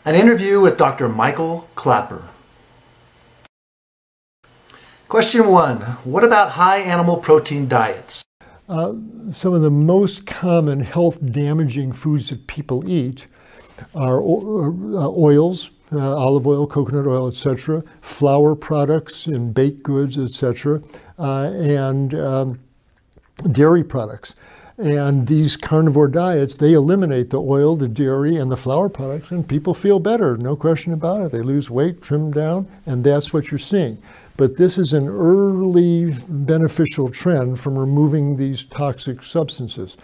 An interview with Dr. Michael Klapper. Question 1. What about high animal protein diets? Some of the most common health-damaging foods that people eat are oils, olive oil, coconut oil, etc., flour products in baked goods, etc., and dairy products. And these carnivore diets, they eliminate the oil, the dairy, and the flour products, and people feel better, no question about it. They lose weight, trim down, and that's what you're seeing. But this is an early beneficial trend from removing these toxic substances.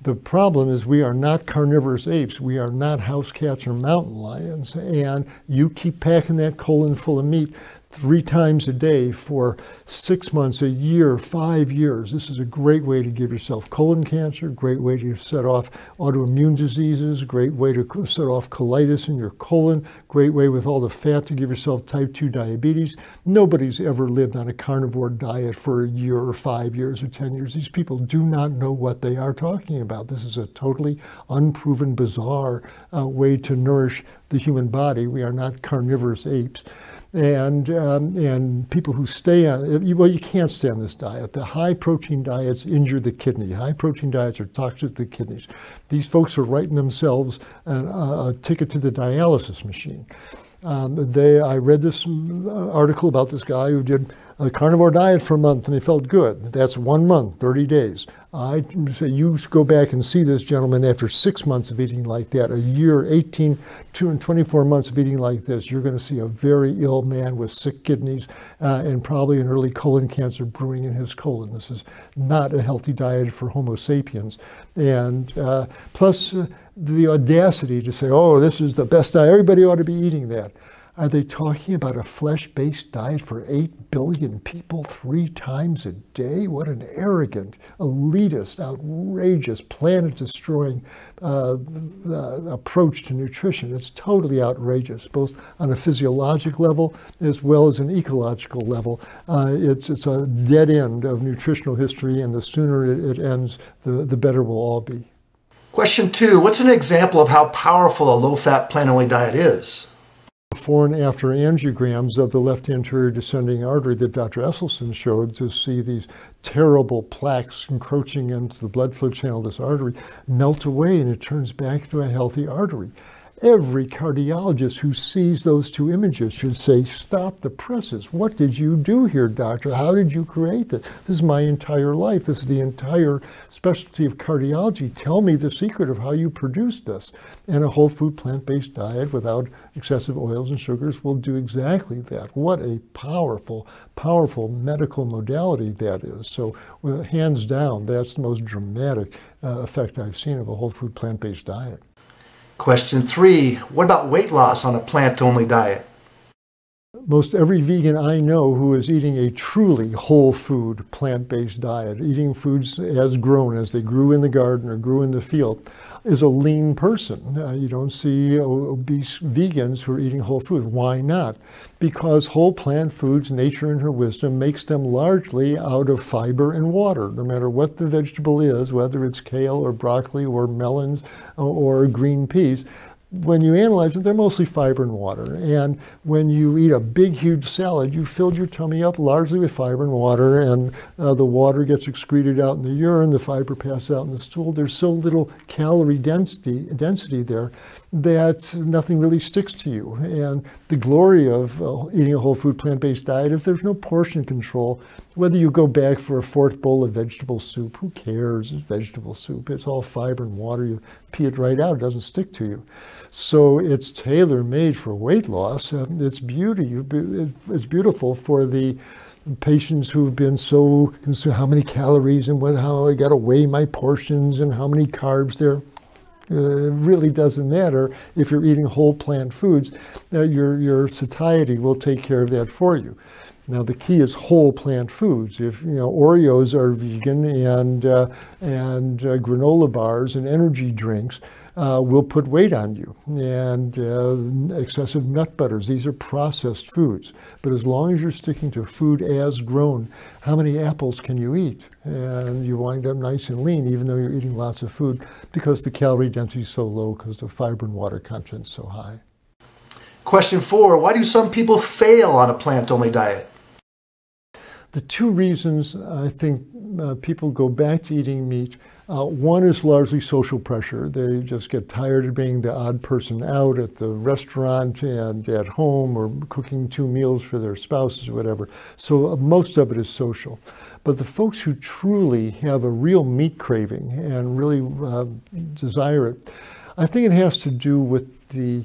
The problem is we are not carnivorous apes. We are not house cats or mountain lions. And you keep packing that colon full of meat 3 times a day for 6 months, a year, 5 years. This is a great way to give yourself colon cancer, great way to set off autoimmune diseases, great way to set off colitis in your colon, great way with all the fat to give yourself type 2 diabetes. Nobody's ever lived on a carnivore diet for a year or 5 years or 10 years. These people do not know what they are talking about. This is a totally unproven, bizarre way to nourish the human body. We are not carnivorous apes. And people who stay on, well, you can't stay on this diet. The high protein diets injure the kidney. High protein diets are toxic to the kidneys. These folks are writing themselves a ticket to the dialysis machine. I read this article about this guy who did a carnivore diet for a month and he felt good. That's 1 month, 30 days. I say you go back and see this gentleman after 6 months of eating like that, a year, 18, 2 and 24 months of eating like this. You're going to see a very ill man with sick kidneys and probably an early colon cancer brewing in his colon. This is not a healthy diet for Homo sapiens. And plus the audacity to say, oh, this is the best diet. Everybody ought to be eating that. Are they talking about a flesh-based diet for 8 billion people 3 times a day? What an arrogant, elitist, outrageous, planet-destroying approach to nutrition. It's totally outrageous, both on a physiological level as well as an ecological level. It's a dead end of nutritional history, and the sooner it ends, the better we'll all be. Question 2. What's an example of how powerful a low-fat plant-only diet is? Before and after angiograms of the left anterior descending artery that Dr. Esselstyn showed to see these terrible plaques encroaching into the blood flow channel of this artery melt away and it turns back to a healthy artery. Every cardiologist who sees those 2 images should say, stop the presses. What did you do here, doctor? How did you create this? This is my entire life. This is the entire specialty of cardiology. Tell me the secret of how you produce this. And a whole food plant-based diet without excessive oils and sugars will do exactly that. What a powerful, powerful medical modality that is. So hands down, that's the most dramatic effect I've seen of a whole food plant-based diet. Question 3. What about weight loss on a plant-only diet? Most every vegan I know who is eating a truly whole food plant-based diet, eating foods as grown, as they grew in the garden or grew in the field, is a lean person. You don't see obese vegans who are eating whole food. Why not? Because whole plant foods, nature in her wisdom, makes them largely out of fiber and water. No matter what the vegetable is, whether it's kale or broccoli or melons or green peas, when you analyze it, they're mostly fiber and water. And when you eat a big, huge salad, you filled your tummy up largely with fiber and water, and the water gets excreted out in the urine, the fiber passes out in the stool. There's so little calorie density there that nothing really sticks to you. And the glory of eating a whole food plant-based diet is there's no portion control. Whether you go back for a 4th bowl of vegetable soup, who cares? It's vegetable soup. It's all fiber and water. You pee it right out. It doesn't stick to you. So it's tailor-made for weight loss. It's beautiful for the patients who've been so concerned how many calories and how I got to weigh my portions and how many carbs there. It really doesn't matter if you're eating whole plant foods. Your satiety will take care of that for you. Now the key is whole plant foods. If Oreos are vegan and granola bars and energy drinks will put weight on you, and excessive nut butters. These are processed foods. But as long as you're sticking to food as grown, how many apples can you eat? And you wind up nice and lean, even though you're eating lots of food, because the calorie density is so low because the fiber and water content is so high. Question 4, why do some people fail on a plant-only diet? The two reasons I think people go back to eating meat, one is largely social pressure. They just get tired of being the odd person out at the restaurant and at home, or cooking 2 meals for their spouses or whatever. So most of it is social. But the folks who truly have a real meat craving and really desire it, I think it has to do with the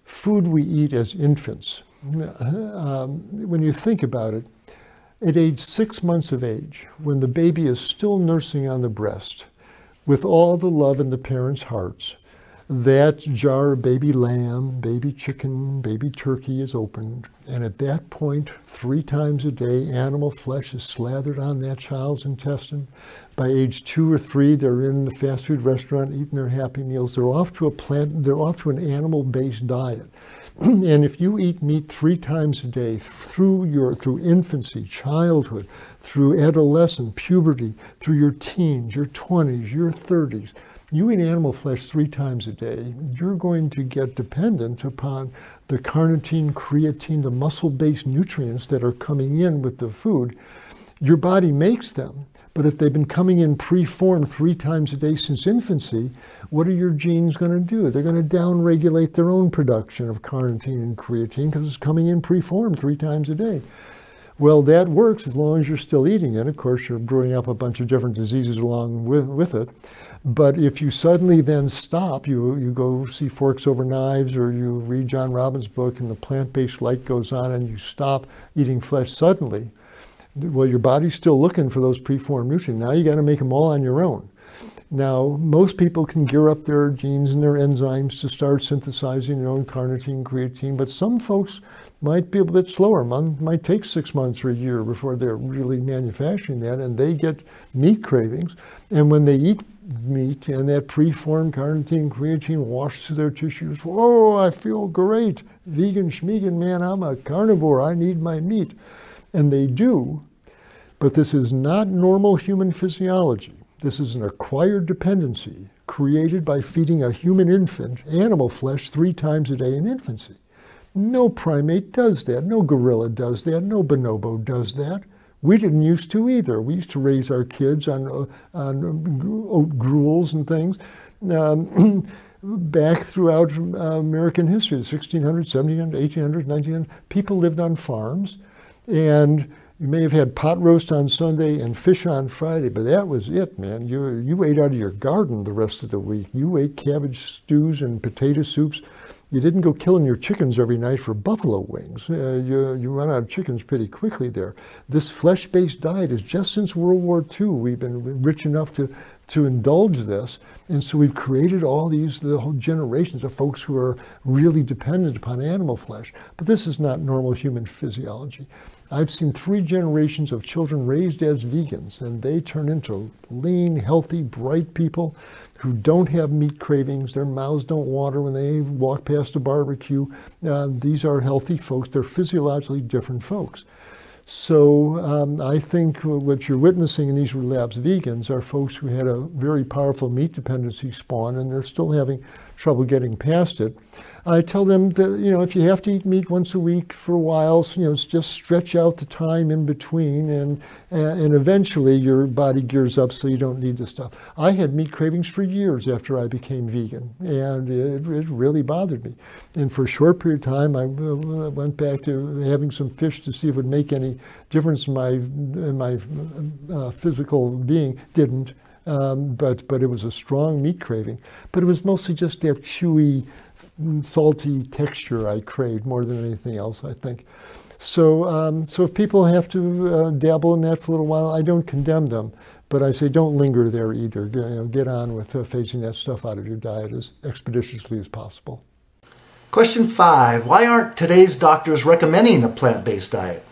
food we eat as infants. When you think about it, at age 6 months of age, when the baby is still nursing on the breast, with all the love in the parents' hearts, that jar of baby lamb, baby chicken, baby turkey is opened, and at that point, 3 times a day, animal flesh is slathered on that child's intestine. By age 2 or 3, they're in the fast food restaurant eating their Happy Meals. They're off to an animal-based diet. And if you eat meat 3 times a day through infancy, childhood, through adolescence, puberty, through your teens, your 20s, your 30s, you eat animal flesh 3 times a day, you're going to get dependent upon the carnitine, creatine, the muscle-based nutrients that are coming in with the food. Your body makes them, but if they've been coming in pre-formed 3 times a day since infancy, what are your genes going to do? They're going to down-regulate their own production of carnitine and creatine because it's coming in pre-formed 3 times a day. Well, that works as long as you're still eating it. Of course, you're brewing up a bunch of different diseases along with it. But if you suddenly then stop, you go see Forks Over Knives, or you read John Robbins' book and the plant-based light goes on, and you stop eating flesh suddenly, well, your body's still looking for those preformed nutrients. Now you got to make them all on your own. Now, most people can gear up their genes and their enzymes to start synthesizing their own carnitine, creatine, but some folks might be a bit slower. Might take 6 months or a year before they're really manufacturing that, and they get meat cravings. And when they eat meat and that preformed carnitine, creatine washes through their tissues, whoa, I feel great. Vegan schmegan, man, I'm a carnivore. I need my meat. And they do, but this is not normal human physiology. This is an acquired dependency created by feeding a human infant animal flesh 3 times a day in infancy. No primate does that. No gorilla does that. No bonobo does that. We didn't used to either. We used to raise our kids on oat gruels and things. Back throughout American history, the 1600s, 1700s, 1800s, 1900s, people lived on farms, and you may have had pot roast on Sunday and fish on Friday, but that was it, man. You ate out of your garden the rest of the week. You ate cabbage stews and potato soups. You didn't go killing your chickens every night for buffalo wings. You run out of chickens pretty quickly there. This flesh-based diet is just since World War II. We've been rich enough to indulge this. And so we've created the whole generations of folks who are really dependent upon animal flesh. But this is not normal human physiology. I've seen 3 generations of children raised as vegans, and they turn into lean, healthy, bright people who don't have meat cravings. Their mouths don't water when they walk past a barbecue. These are healthy folks. They're physiologically different folks. So I think what you're witnessing in these relapsed vegans are folks who had a very powerful meat dependency spawn, and they're still having trouble getting past it. I tell them that, if you have to eat meat once a week for a while, just stretch out the time in between, and eventually your body gears up so you don't need this stuff. I had meat cravings for years after I became vegan, and it really bothered me. And for a short period of time, I went back to having some fish to see if it would make any difference in my physical being. Didn't. But it was a strong meat craving. But it was mostly just that chewy, salty texture I craved more than anything else, I think. So if people have to dabble in that for a little while, I don't condemn them, but I say don't linger there either. Get on with phasing that stuff out of your diet as expeditiously as possible. Question 5, why aren't today's doctors recommending a plant-based diet?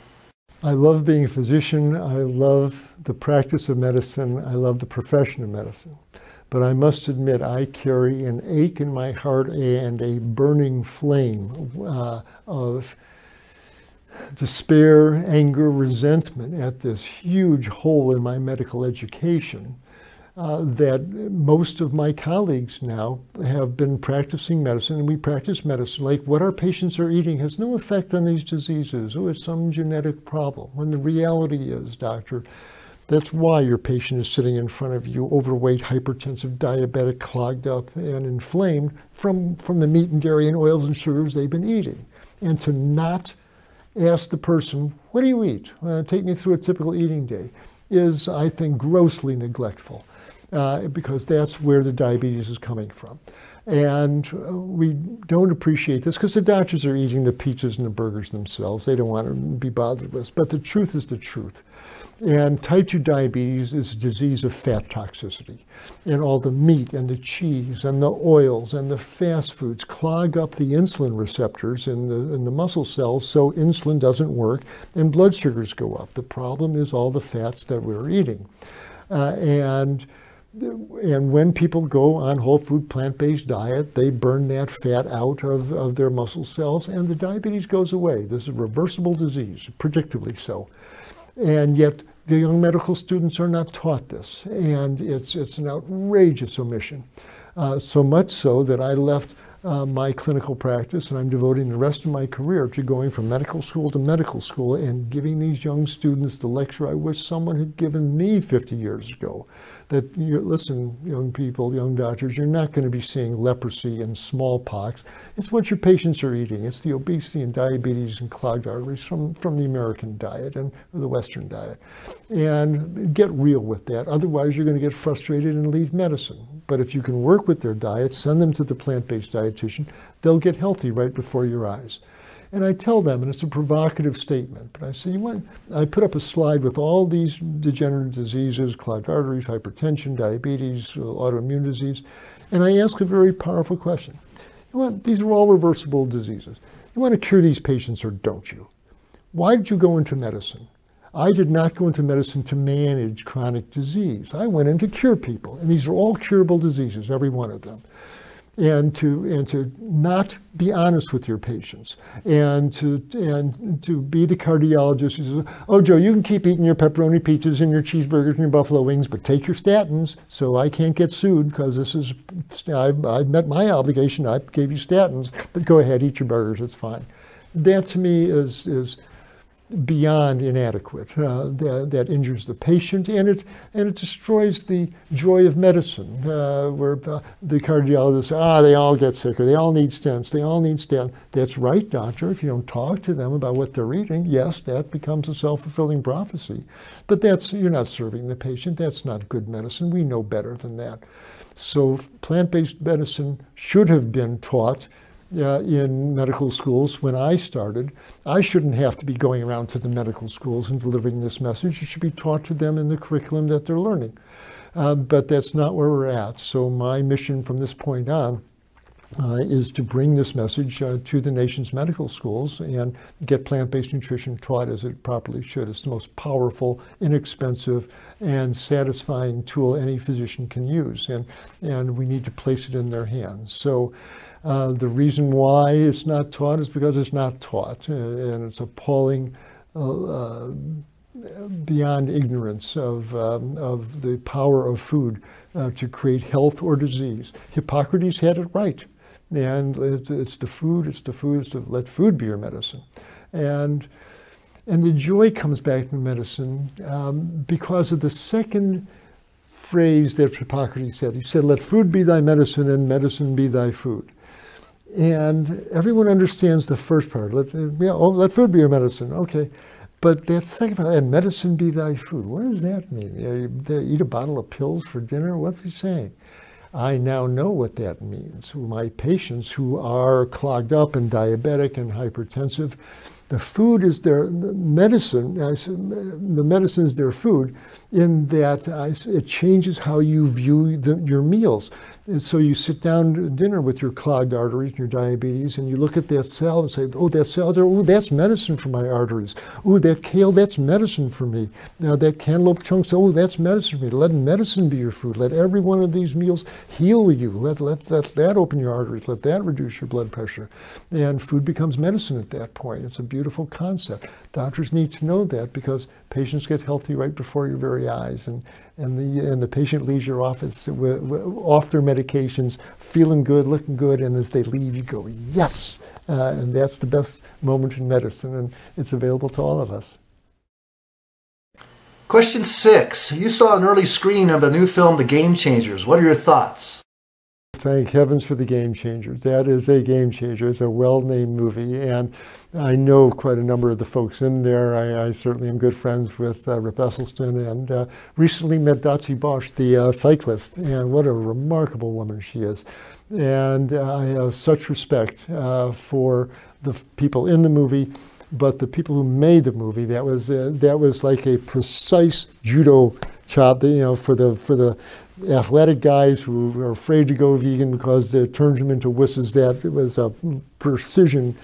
I love being a physician. I love the practice of medicine. I love the profession of medicine. But I must admit, I carry an ache in my heart and a burning flame of despair, anger, resentment at this huge hole in my medical education that most of my colleagues now have been practicing medicine, and we practice medicine like what our patients are eating has no effect on these diseases. Oh, it's some genetic problem. When the reality is, doctor, that's why your patient is sitting in front of you, overweight, hypertensive, diabetic, clogged up, and inflamed from the meat and dairy and oils and sugars they've been eating. And to not ask the person, what do you eat? Take me through a typical eating day, is, I think, grossly neglectful. Because that's where the diabetes is coming from. And we don't appreciate this because the doctors are eating the pizzas and the burgers themselves. They don't want to be bothered with us. But the truth is the truth. And type 2 diabetes is a disease of fat toxicity. And all the meat and the cheese and the oils and the fast foods clog up the insulin receptors in the muscle cells, so insulin doesn't work and blood sugars go up. The problem is all the fats that we're eating. And when people go on whole food, plant-based diet, they burn that fat out of their muscle cells, and the diabetes goes away. This is a reversible disease, predictably so. And yet the young medical students are not taught this, and it's an outrageous omission. So much so that I left my clinical practice, and I'm devoting the rest of my career to going from medical school to medical school and giving these young students the lecture I wish someone had given me 50 years ago. That, listen, young people, young doctors, you're not going to be seeing leprosy and smallpox. It's what your patients are eating. It's the obesity and diabetes and clogged arteries from the American diet and the Western diet. And get real with that. Otherwise, you're going to get frustrated and leave medicine. But if you can work with their diet, send them to the plant-based dietitian, they'll get healthy right before your eyes. And I tell them, and it's a provocative statement, but I say, I put up a slide with all these degenerative diseases, clogged arteries, hypertension, diabetes, autoimmune disease, and I ask a very powerful question. These are all reversible diseases. You want to cure these patients or don't you? Why did you go into medicine? I did not go into medicine to manage chronic disease. I went in to cure people, and these are all curable diseases, every one of them. And to not be honest with your patients, and to be the cardiologist who says, oh, Joe, you can keep eating your pepperoni pizzas and your cheeseburgers and your buffalo wings, but take your statins so I can't get sued because I've met my obligation. I gave you statins, but go ahead, eat your burgers, it's fine. That to me is beyond inadequate. That injures the patient, and it destroys the joy of medicine, where the cardiologists say, they all get sicker, they all need stents, they all need stents. That's right, doctor. If you don't talk to them about what they're eating, yes, that becomes a self-fulfilling prophecy. But you're not serving the patient. That's not good medicine. We know better than that. So plant-based medicine should have been taught in medical schools when I started. I shouldn't have to be going around to the medical schools and delivering this message. It should be taught to them in the curriculum that they're learning. But that's not where we're at. So my mission from this point on is to bring this message to the nation's medical schools and get plant-based nutrition taught as it properly should. It's the most powerful, inexpensive, and satisfying tool any physician can use. And we need to place it in their hands. So the reason why it's not taught is because it's not taught, and it's appalling beyond ignorance of the power of food to create health or disease. Hippocrates had it right, and it's the food, let food be your medicine. And the joy comes back to medicine because of the second phrase that Hippocrates said. He said, let food be thy medicine and medicine be thy food. And everyone understands the first part. Let food be your medicine. Okay. But that second part, and medicine be thy food. What does that mean? You eat a bottle of pills for dinner? What's he saying? I now know what that means. My patients who are clogged up and diabetic and hypertensive, the food is their medicine. The medicine is their food in that it changes how you view your meals. And so you sit down to dinner with your clogged arteries and your diabetes, and you look at that salad and say, oh, that salad there, oh, that's medicine for my arteries. Oh, that kale, that's medicine for me. Now that cantaloupe chunks, oh, that's medicine for me. Let medicine be your food. Let every one of these meals heal you. Let that open your arteries. Let that reduce your blood pressure. And food becomes medicine at that point. It's a beautiful concept. Doctors need to know that because patients get healthy right before your very eyes, and the patient leaves your office off their medications, feeling good, looking good, and as they leave, you go, yes! And that's the best moment in medicine, and it's available to all of us. Question 6. You saw an early screening of the new film, The Game Changers. What are your thoughts? Thank heavens for The Game Changers. That is a game changer. It's a well-named movie, and I know quite a number of the folks in there. I certainly am good friends with Rip Esselstyn, and recently met Dotsie Bosch, the cyclist, and what a remarkable woman she is. And I have such respect for the people in the movie, but the people who made the movie, that was like a precise judo chop, for the athletic guys who are afraid to go vegan because it turns them into wusses. That it was a precision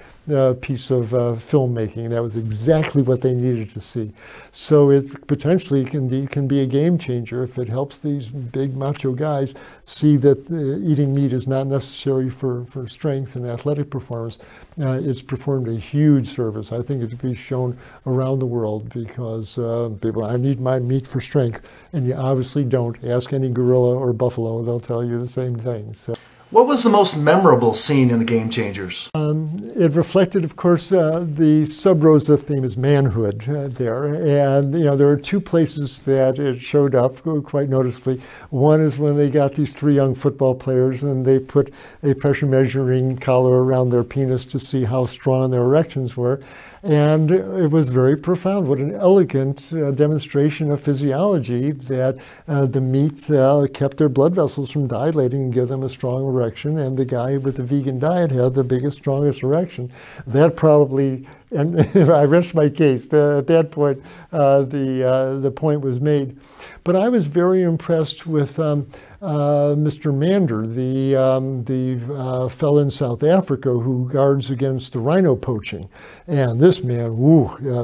piece of filmmaking. That was exactly what they needed to see. So it potentially can be a game changer if it helps these big macho guys see that eating meat is not necessary for strength and athletic performance. It's performed a huge service. I think it should be shown around the world because people, I need my meat for strength, and you obviously don't. Ask any gorilla or buffalo, they'll tell you the same thing. So. What was the most memorable scene in The Game Changers? It reflected, of course, the sub-rosa theme is manhood there. And, there are two places that it showed up quite noticeably. One is when they got these 3 young football players and they put a pressure measuring collar around their penis to see how strong their erections were. And it was very profound. What an elegant demonstration of physiology that the meat kept their blood vessels from dilating and give them a strong erection. And the guy with the vegan diet had the biggest, strongest erection. That probably, and I rest my case. At that point, the point was made. But I was very impressed with Mr. Mander, the fellow in South Africa who guards against the rhino poaching. And this man,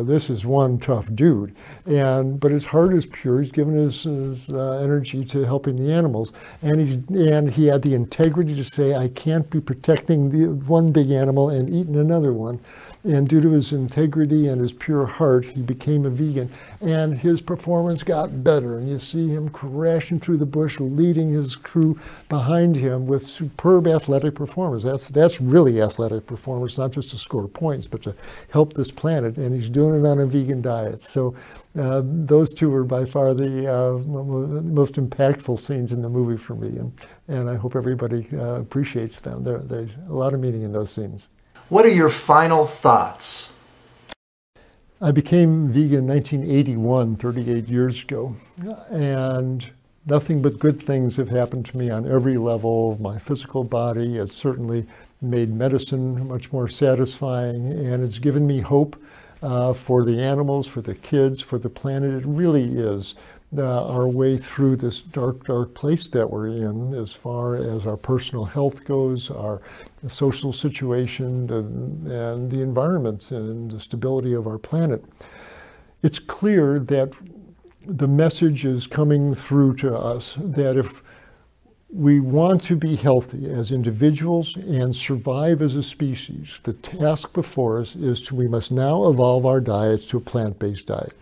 this is one tough dude. But his heart is pure. He's given his energy to helping the animals. And he had the integrity to say, I can't be protecting the one big animal and eating another one. And due to his integrity and his pure heart, he became a vegan. And his performance got better. And you see him crashing through the bush, leading his crew behind him with superb athletic performance. That's really athletic performance, not just to score points, but to help this planet. And he's doing it on a vegan diet. So those two were by far the most impactful scenes in the movie for me. And I hope everybody appreciates them. There's a lot of meaning in those scenes. What are your final thoughts? I became vegan in 1981, 38 years ago, and nothing but good things have happened to me on every level of my physical body. It's certainly made medicine much more satisfying, and it's given me hope for the animals, for the kids, for the planet. It really is our way through this dark, dark place that we're in as far as our personal health goes, our social situation, and the environment and the stability of our planet. It's clear that the message is coming through to us that if we want to be healthy as individuals and survive as a species, the task before us is we must now evolve our diets to a plant-based diet.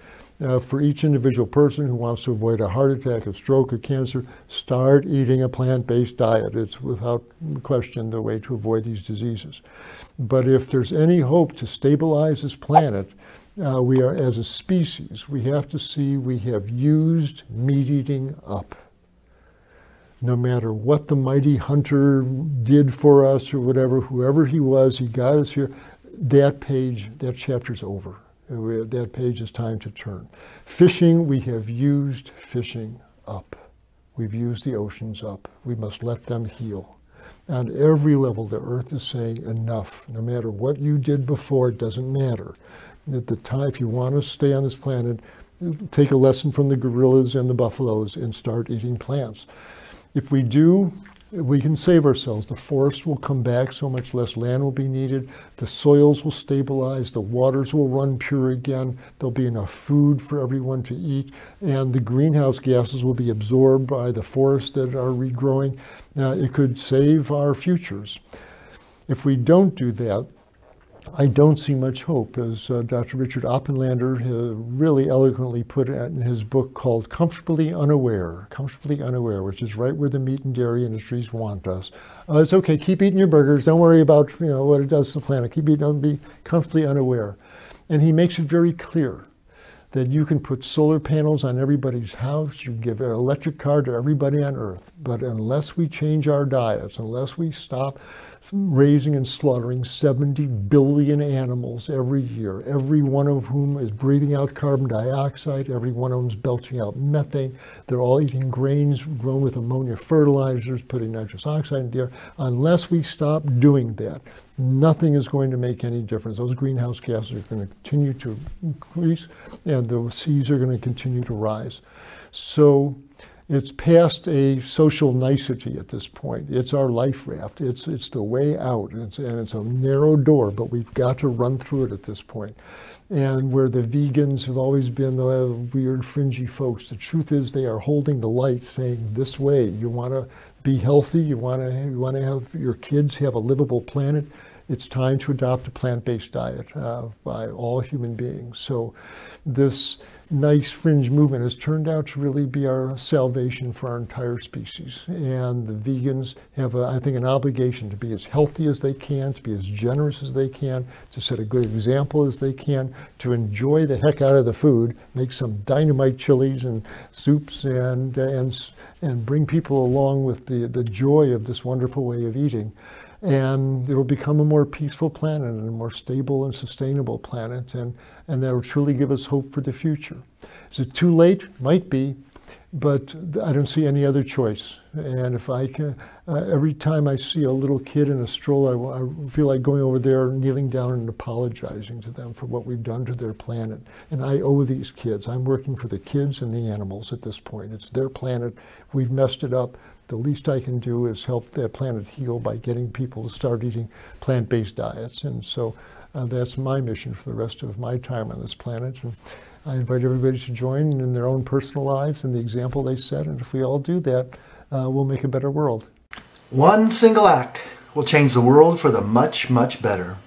For each individual person who wants to avoid a heart attack, a stroke, or cancer, start eating a plant-based diet. It's without question the way to avoid these diseases. But if there's any hope to stabilize this planet, we are, as a species, we have to see we have used meat eating up. No matter what the mighty hunter did for us or whatever, whoever he was, he got us here, that page, that chapter's over. That page is time to turn. Fishing, we have used fishing up. We've used the oceans up. We must let them heal. On every level, the earth is saying enough. No matter what you did before, it doesn't matter. At the time, if you want to stay on this planet, take a lesson from the gorillas and the buffaloes and start eating plants. If we do, we can save ourselves. The forests will come back, so much less land will be needed. The soils will stabilize, the waters will run pure again, there'll be enough food for everyone to eat, and the greenhouse gases will be absorbed by the forests that are regrowing. It could save our futures. If we don't do that, I don't see much hope, as Dr. Richard Oppenlander really eloquently put it in his book called Comfortably Unaware, which is right where the meat and dairy industries want us. It's okay, keep eating your burgers, don't worry about what it does to the planet, keep eating, don't be comfortably unaware. And he makes it very clear that you can put solar panels on everybody's house, you can give an electric car to everybody on Earth, but unless we change our diets, unless we stop raising and slaughtering 70 billion animals every year, every one of whom is breathing out carbon dioxide, every one of them is belching out methane, they're all eating grains grown with ammonia fertilizers, putting nitrous oxide in the air, unless we stop doing that, nothing is going to make any difference. Those greenhouse gases are going to continue to increase, and the seas are going to continue to rise. So it's past a social nicety at this point. It's our life raft. It's the way out, and it's a narrow door, but we've got to run through it at this point. And where the vegans have always been the weird, fringy folks, the truth is they are holding the light, saying, this way, you want to be healthy, you want to have your kids have a livable planet, it's time to adopt a plant-based diet by all human beings. So this nice fringe movement has turned out to really be our salvation for our entire species. And the vegans have, I think, an obligation to be as healthy as they can, to be as generous as they can, to set a good example as they can, to enjoy the heck out of the food, make some dynamite chilies and soups, and bring people along with the joy of this wonderful way of eating. And it will become a more peaceful planet and a more stable and sustainable planet, and that will truly give us hope for the future. Is it too late? Might be, but I don't see any other choice. And if I can, every time I see a little kid in a stroller, I feel like going over there, kneeling down and apologizing to them for what we've done to their planet. And I owe these kids. I'm working for the kids and the animals at this point. It's their planet. We've messed it up. The least I can do is help that planet heal by getting people to start eating plant-based diets. And so that's my mission for the rest of my time on this planet. And I invite everybody to join in their own personal lives and the example they set. And if we all do that, we'll make a better world. One single act will change the world for the much, much better.